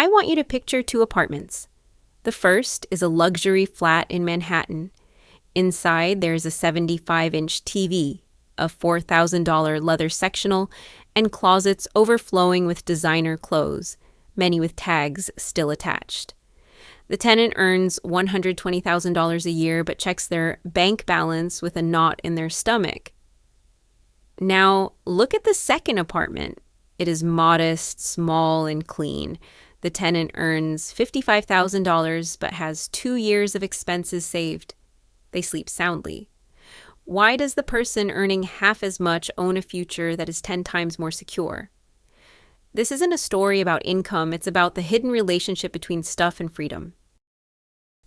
I want you to picture two apartments. The first is a luxury flat in Manhattan. Inside, there's a 75-inch TV, a $4,000 leather sectional, and closets overflowing with designer clothes, many with tags still attached. The tenant earns $120,000 a year but checks their bank balance with a knot in their stomach. Now, look at the second apartment. It is modest, small, and clean. The tenant earns $55,000 but has 2 years of expenses saved. They sleep soundly. Why does the person earning half as much own a future that is 10 times more secure? This isn't a story about income, it's about the hidden relationship between stuff and freedom.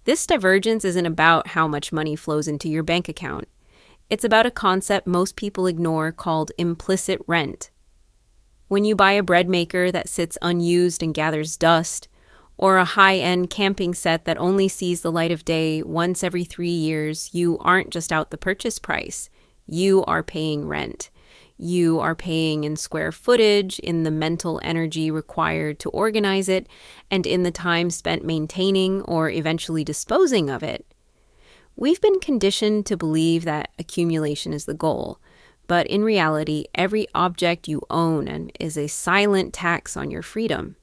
This divergence isn't about how much money flows into your bank account. It's about a concept most people ignore called implicit rent. When you buy a bread maker that sits unused and gathers dust, or a high-end camping set that only sees the light of day once every 3 years, you aren't just out the purchase price. You are paying rent. You are paying in square footage, in the mental energy required to organize it, and in the time spent maintaining or eventually disposing of it. We've been conditioned to believe that accumulation is the goal. But in reality, every object you own is a silent tax on your freedom.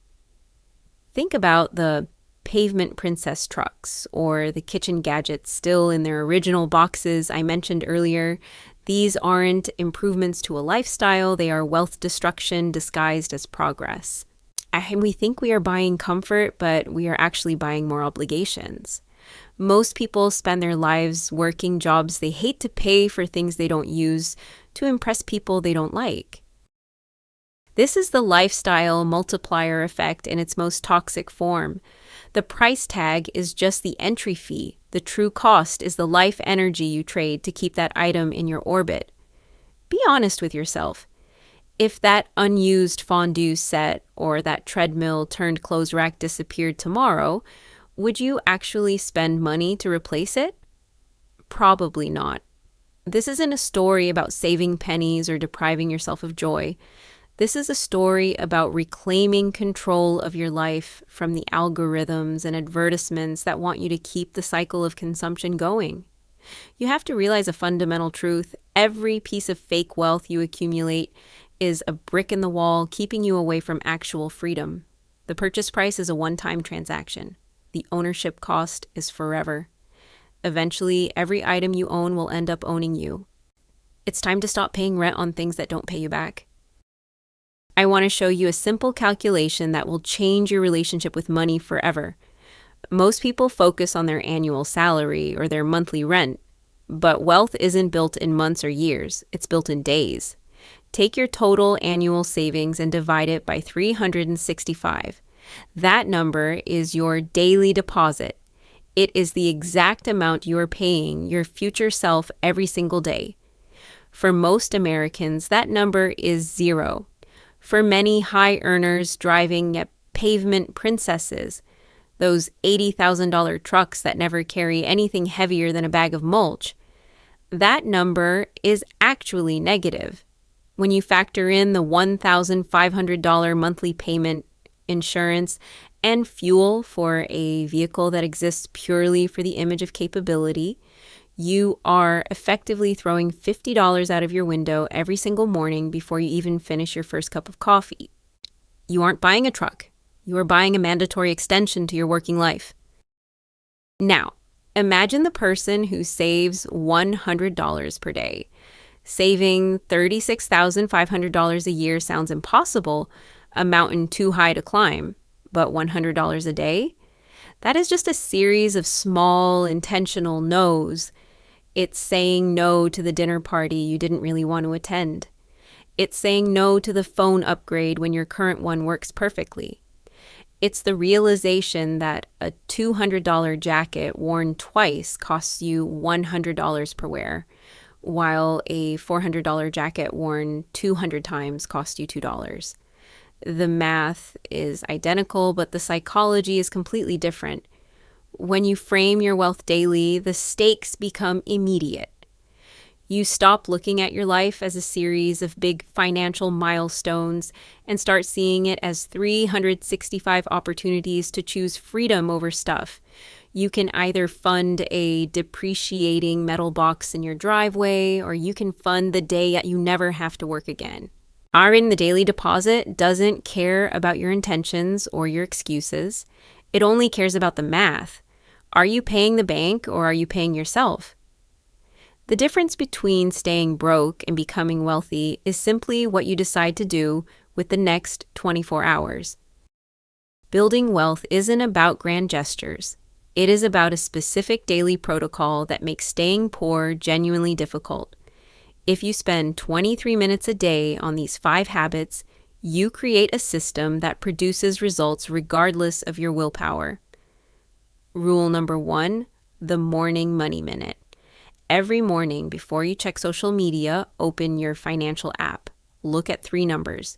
Think about the pavement princess trucks or the kitchen gadgets still in their original boxes I mentioned earlier. These aren't improvements to a lifestyle, they are wealth destruction disguised as progress. And we think we are buying comfort, but we are actually buying more obligations. Most people spend their lives working jobs they hate to pay for things they don't use to impress people they don't like. This is the lifestyle multiplier effect in its most toxic form. The price tag is just the entry fee. The true cost is the life energy you trade to keep that item in your orbit. Be honest with yourself. If that unused fondue set or that treadmill turned clothes rack disappeared tomorrow, would you actually spend money to replace it? Probably not. This isn't a story about saving pennies or depriving yourself of joy. This is a story about reclaiming control of your life from the algorithms and advertisements that want you to keep the cycle of consumption going. You have to realize a fundamental truth. Every piece of fake wealth you accumulate is a brick in the wall keeping you away from actual freedom. The purchase price is a one-time transaction. The ownership cost is forever. Eventually, every item you own will end up owning you. It's time to stop paying rent on things that don't pay you back. I want to show you a simple calculation that will change your relationship with money forever. Most people focus on their annual salary or their monthly rent, but wealth isn't built in months or years, it's built in days. Take your total annual savings and divide it by 365. That number is your daily deposit. It is the exact amount you are paying your future self every single day. For most Americans, that number is 0. For many high earners driving at pavement princesses, those $80,000 trucks that never carry anything heavier than a bag of mulch, that number is actually negative. When you factor in the $1,500 monthly payment, insurance, and fuel for a vehicle that exists purely for the image of capability, you are effectively throwing $50 out of your window every single morning before you even finish your first cup of coffee. You aren't buying a truck. You are buying a mandatory extension to your working life. Now, imagine the person who saves $100 per day. Saving $36,500 a year sounds impossible, a mountain too high to climb, but $100 a day? That is just a series of small, intentional no's. It's saying no to the dinner party you didn't really want to attend. It's saying no to the phone upgrade when your current one works perfectly. It's the realization that a $200 jacket worn twice costs you $100 per wear, while a $400 jacket worn 200 times costs you $2. The math is identical, but the psychology is completely different. When you frame your wealth daily, the stakes become immediate. You stop looking at your life as a series of big financial milestones and start seeing it as 365 opportunities to choose freedom over stuff. You can either fund a depreciating metal box in your driveway, or you can fund the day you never have to work again. Hiring the daily deposit doesn't care about your intentions or your excuses. It only cares about the math. Are you paying the bank or are you paying yourself? The difference between staying broke and becoming wealthy is simply what you decide to do with the next 24 hours. Building wealth isn't about grand gestures. It is about a specific daily protocol that makes staying poor genuinely difficult. If you spend 23 minutes a day on these 5 habits, you create a system that produces results regardless of your willpower. Rule number 1, the morning money minute. Every morning before you check social media, open your financial app. Look at 3 numbers: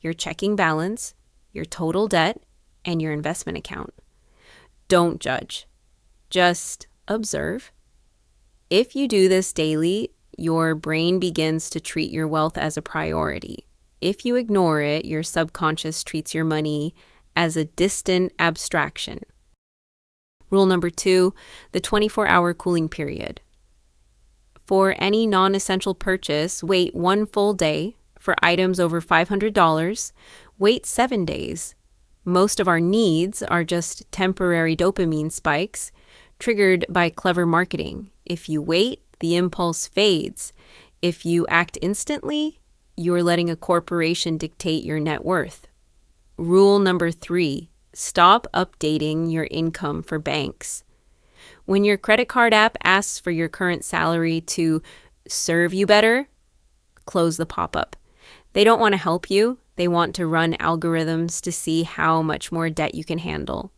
your checking balance, your total debt, and your investment account. Don't judge. Just observe. If you do this daily, your brain begins to treat your wealth as a priority. If you ignore it, your subconscious treats your money as a distant abstraction. Rule number 2, the 24-hour cooling period. For any non-essential purchase, wait 1 full day. For items over $500, wait 7 days. Most of our needs are just temporary dopamine spikes triggered by clever marketing. If you wait, the impulse fades. If you act instantly, you're letting a corporation dictate your net worth. Rule number 3, stop updating your income for banks. When your credit card app asks for your current salary to serve you better, close the pop-up. They don't want to help you. They want to run algorithms to see how much more debt you can handle.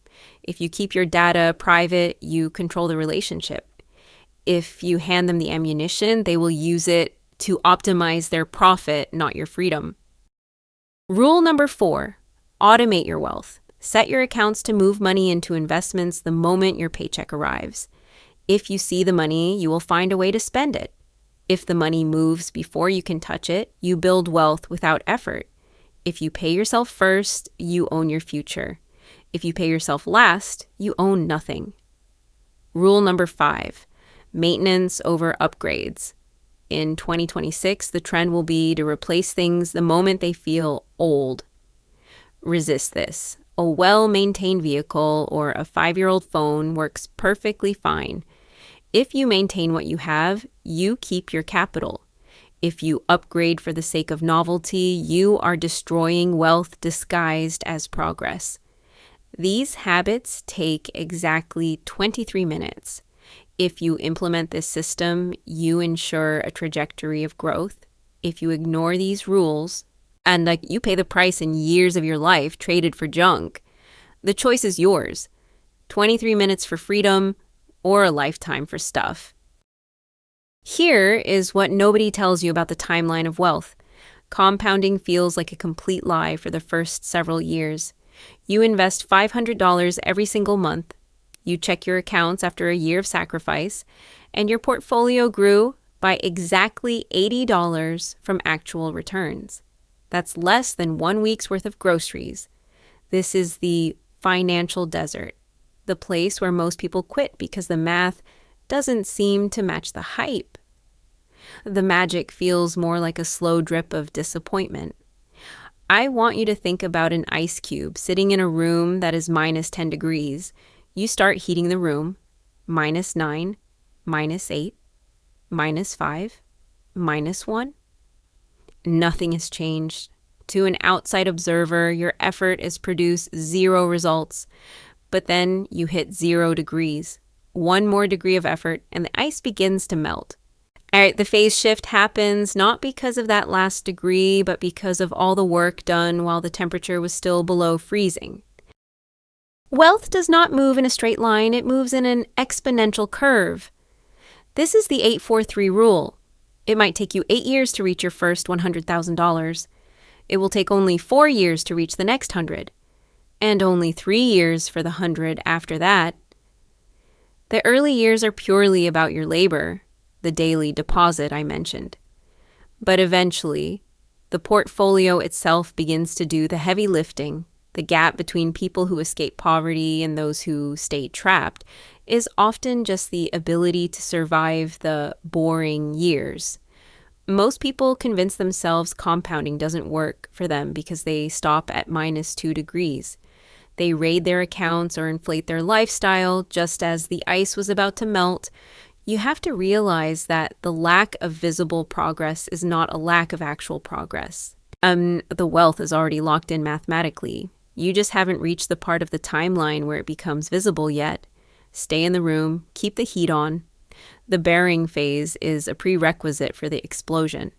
If you keep your data private, you control the relationship. If you hand them the ammunition, they will use it to optimize their profit, not your freedom. Rule number 4, automate your wealth. Set your accounts to move money into investments the moment your paycheck arrives. If you see the money, you will find a way to spend it. If the money moves before you can touch it, you build wealth without effort. If you pay yourself first, you own your future. If you pay yourself last, you own nothing. Rule number 5, maintenance over upgrades. In 2026, the trend will be to replace things the moment they feel old. Resist this. A well-maintained vehicle or a 5-year-old phone works perfectly fine. If you maintain what you have, you keep your capital. If you upgrade for the sake of novelty, you are destroying wealth disguised as progress. These habits take exactly 23 minutes. If you implement this system, you ensure a trajectory of growth. If you ignore these rules, and you pay the price in years of your life traded for junk, the choice is yours. 23 minutes for freedom or a lifetime for stuff. Here is what nobody tells you about the timeline of wealth. Compounding feels like a complete lie for the first several years. You invest $500 every single month. You check your accounts after a year of sacrifice, and your portfolio grew by exactly $80 from actual returns. That's less than 1 week's worth of groceries. This is the financial desert, the place where most people quit because the math doesn't seem to match the hype. The magic feels more like a slow drip of disappointment. I want you to think about an ice cube sitting in a room that is minus 10 degrees. You start heating the room, -9, -8, -5, -1. Nothing has changed. To an outside observer, your effort has produced 0 results. But then you hit 0 degrees. 1 more degree of effort, and the ice begins to melt. All right, the phase shift happens not because of that last degree, but because of all the work done while the temperature was still below freezing. Wealth does not move in a straight line, it moves in an exponential curve. This is the 8-4-3 rule. It might take you 8 years to reach your first $100,000. It will take only 4 years to reach the next 100, and only 3 years for the 100 after that. The early years are purely about your labor. the daily deposit I mentioned. But eventually, the portfolio itself begins to do the heavy lifting. The gap between people who escape poverty and those who stay trapped is often just the ability to survive the boring years. Most people convince themselves compounding doesn't work for them because they stop at -2 degrees. They raid their accounts or inflate their lifestyle just as the ice was about to melt. You have to realize that the lack of visible progress is not a lack of actual progress. The wealth is already locked in mathematically. You just haven't reached the part of the timeline where it becomes visible yet. Stay in the room, keep the heat on. The bearing phase is a prerequisite for the explosion.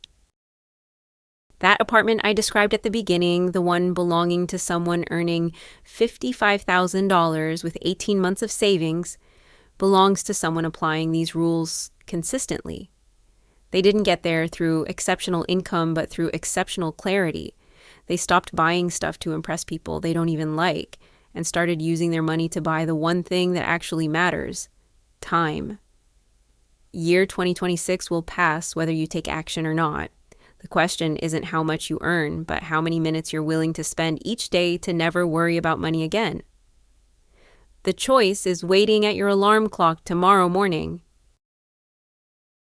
That apartment I described at the beginning, the one belonging to someone earning $55,000 with 18 months of savings, belongs to someone applying these rules consistently. They didn't get there through exceptional income, but through exceptional clarity. They stopped buying stuff to impress people they don't even like and started using their money to buy the one thing that actually matters: time. Year 2026 will pass whether you take action or not. The question isn't how much you earn, but how many minutes you're willing to spend each day to never worry about money again. The choice is waiting at your alarm clock tomorrow morning